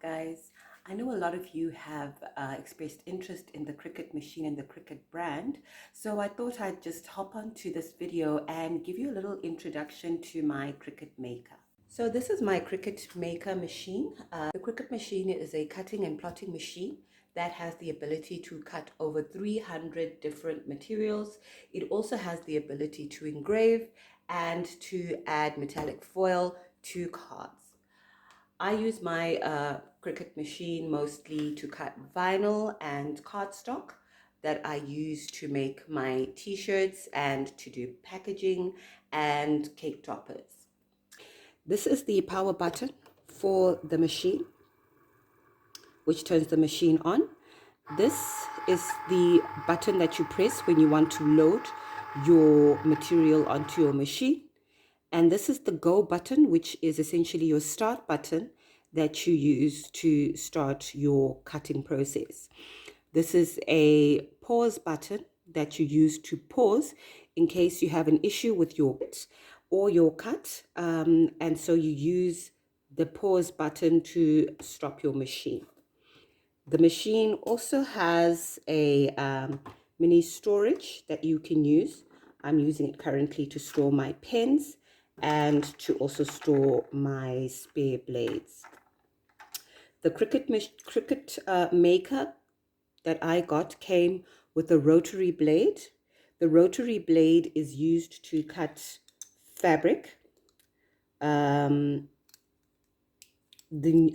guys. I know a lot of you have expressed interest in the Cricut machine and the Cricut brand, so I thought I'd just hop onto this video and give you a little introduction to my Cricut Maker. So this is my Cricut Maker machine. The Cricut machine is a cutting and plotting machine that has the ability to cut over 300 different materials. It also has the ability to engrave and to add metallic foil to cards. I use my Cricut machine mostly to cut vinyl and cardstock that I use to make my t-shirts and to do packaging and cake toppers. This is the power button for the machine, which turns the machine on. This is the button that you press when you want to load your material onto your machine. And this is the go button, which is essentially your start button that you use to start your cutting process. This is a pause button that you use to pause in case you have an issue with your bit or your cut. And so you use the pause button to stop your machine. The machine also has a mini storage that you can use. I'm using it currently to store my pens and to also store my spare blades. The Cricut Maker that I got came with a rotary blade. The rotary blade is used to cut fabric. The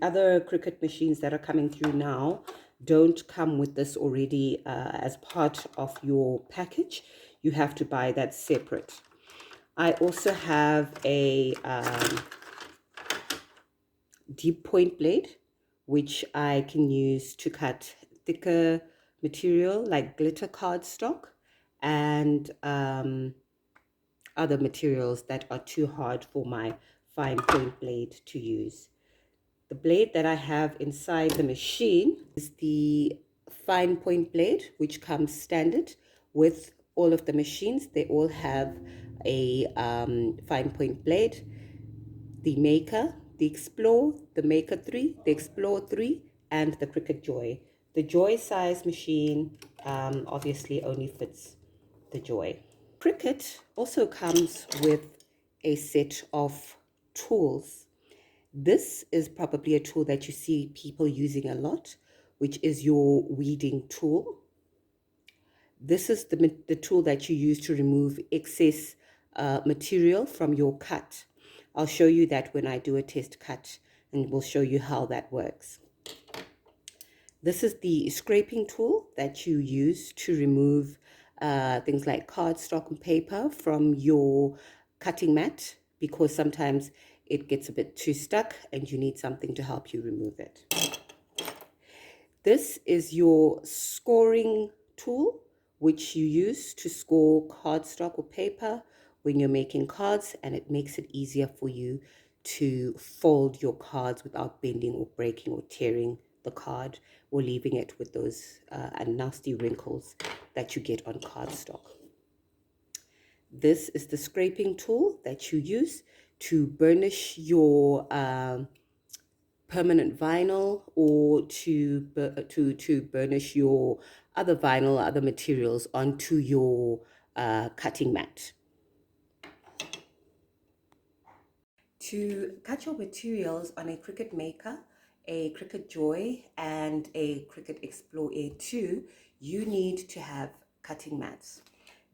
other Cricut machines that are coming through now don't come with this already as part of your package. You have to buy that separate. I also have a deep point blade, which I can use to cut thicker material like glitter cardstock and other materials that are too hard for my fine point blade to use. The blade that I have inside the machine is the fine point blade, which comes standard with all of the machines. They all have a fine point blade. The Maker, the Explore, the Maker 3, the Explore 3, and the Cricut Joy. The Joy size machine obviously only fits the Joy. Cricut also comes with a set of tools. This is probably a tool that you see people using a lot, which is your weeding tool. This is the tool that you use to remove excess material from your cut. I'll show you that when I do a test cut, and we'll show you how that works. This is the scraping tool that you use to remove things like cardstock and paper from your cutting mat, because sometimes it gets a bit too stuck and you need something to help you remove it. This is your scoring tool, which you use to score cardstock or paper when you're making cards, and it makes it easier for you to fold your cards without bending or breaking or tearing the card or leaving it with those nasty wrinkles that you get on cardstock. This is the scraping tool that you use to burnish your permanent vinyl or to burnish your other vinyl, other materials onto your cutting mat. To cut your materials on a Cricut Maker, a Cricut Joy, and a Cricut Explore Air 2, you need to have cutting mats.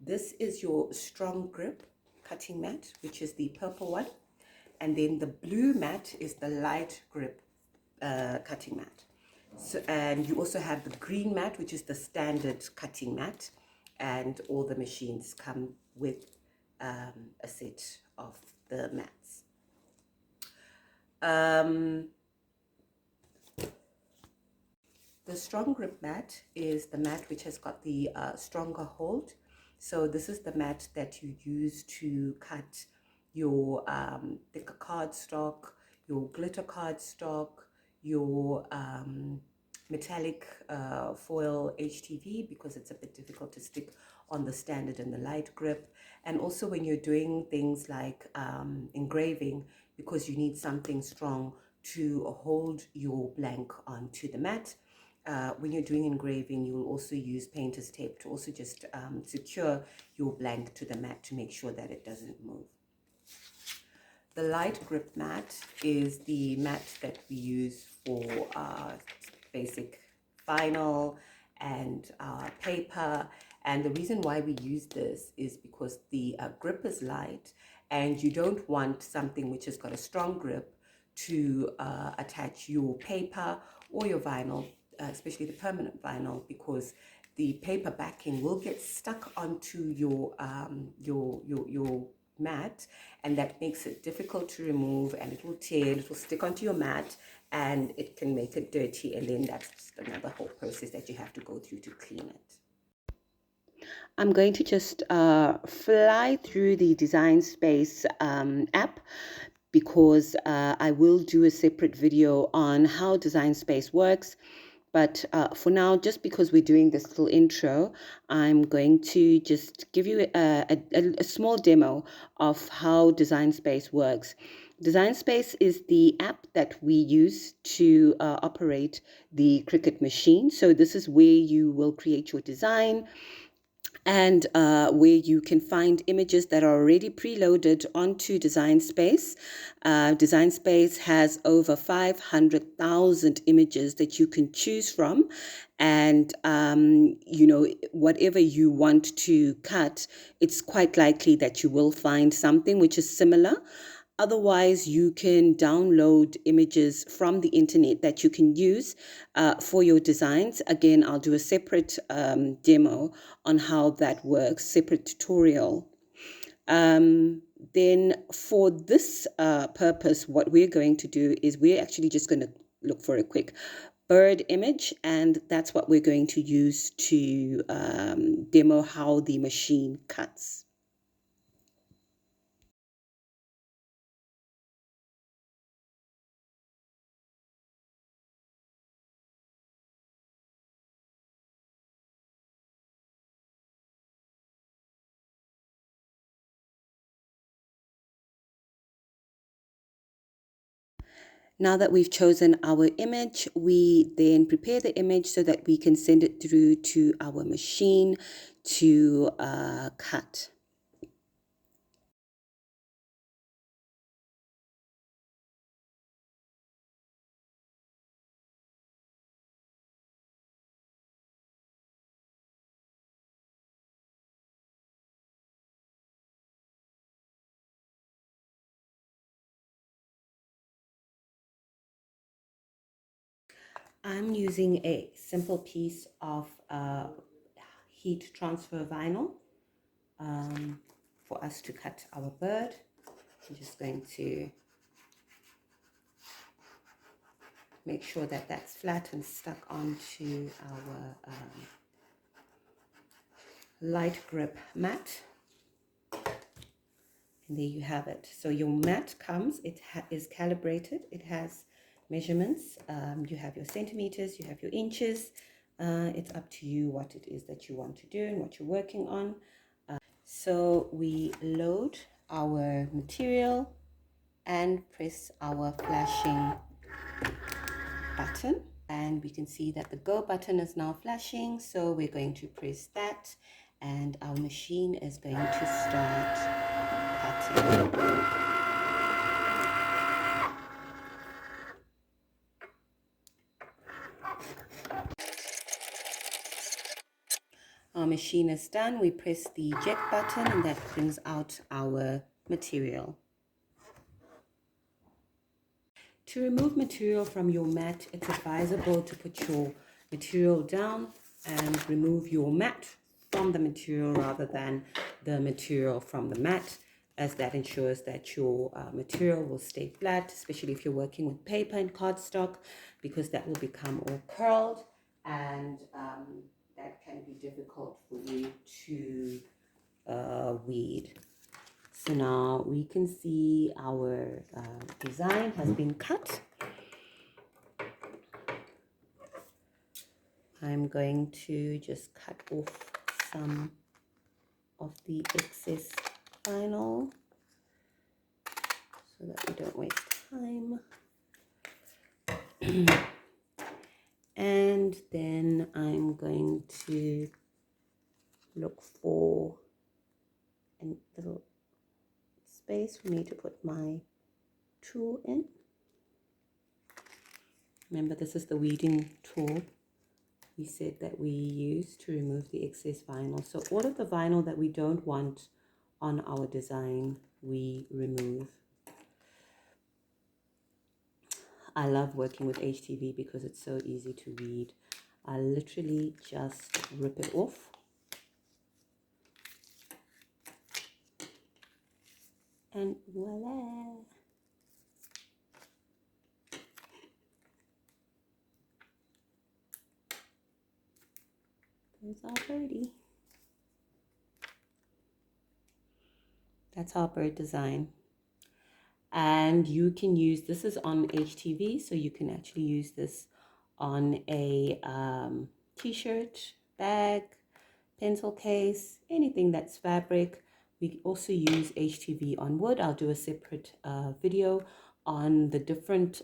This is your strong grip cutting mat, which is the purple one. And then the blue mat is the light grip cutting mat. So, and you also have the green mat, which is the standard cutting mat. And all the machines come with a set of the mats. The strong grip mat is the mat which has got the stronger hold. So this is the mat that you use to cut your thicker cardstock, your glitter cardstock, your metallic foil HTV, because it's a bit difficult to stick on the standard and the light grip. And also when you're doing things like engraving, because you need something strong to hold your blank onto the mat. When you're doing engraving, you will also use painter's tape to also just secure your blank to the mat to make sure that it doesn't move. The light grip mat is the mat that we use for basic vinyl and paper. And the reason why we use this is because the grip is light, and you don't want something which has got a strong grip to attach your paper or your vinyl, especially the permanent vinyl, because the paper backing will get stuck onto your mat, and that makes it difficult to remove, and it will tear, it will stick onto your mat, and it can make it dirty, and then that's just another whole process that you have to go through to clean it. I'm going to just fly through the Design Space app, because I will do a separate video on how Design Space works. But for now, just because we're doing this little intro, I'm going to just give you a small demo of how Design Space works. Design Space is the app that we use to operate the Cricut machine. So this is where you will create your design, and where you can find images that are already preloaded onto Design Space. Design Space has over 500,000 images that you can choose from, and you know, whatever you want to cut, it's quite likely that you will find something which is similar. Otherwise, you can download images from the internet that you can use for your designs. Again, I'll do a separate demo on how that works, separate tutorial. Then for this purpose, what we're going to do is we're actually just going to look for a quick bird image, and that's what we're going to use to demo how the machine cuts. Now that we've chosen our image, we then prepare the image so that we can send it through to our machine to cut. I'm using a simple piece of heat transfer vinyl for us to cut our bird. I'm just going to make sure that that's flat and stuck onto our light grip mat. And there you have it. So your mat comes, it is calibrated, it has measurements. You have your centimeters, you have your inches. It's up to you what it is that you want to do and what you're working on. So we load our material and press our flashing button, and we can see that the go button is now flashing. So we're going to press that, and our machine is going to start cutting. Our machine is done. We press the eject button, and that brings out our material. To remove material from your mat, it's advisable to put your material down and remove your mat from the material rather than the material from the mat, as that ensures that your material will stay flat, especially if you're working with paper and cardstock, because that will become all curled, and that can be difficult for you to weed. So now we can see our design has been cut. I'm going to just cut off some of the excess vinyl so that we don't waste time. And then I'm going to look for a little space for me to put my tool in. Remember, this is the weeding tool we said that we use to remove the excess vinyl. So all of the vinyl that we don't want on our design, we remove. I love working with HTV because it's so easy to weed. I literally just rip it off. And voila! There's our birdie. That's our bird design. And you can use, this is on HTV, so you can actually use this on a t-shirt, bag, pencil case, anything that's fabric. We also use HTV on wood. I'll do a separate video on the different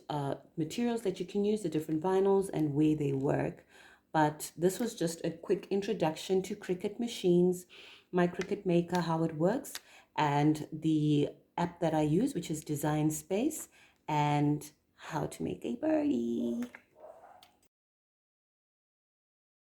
materials that you can use, the different vinyls and where they work. But this was just a quick introduction to Cricut machines, my Cricut Maker, how it works, and the app that I use, which is Design Space, and how to make a birdie.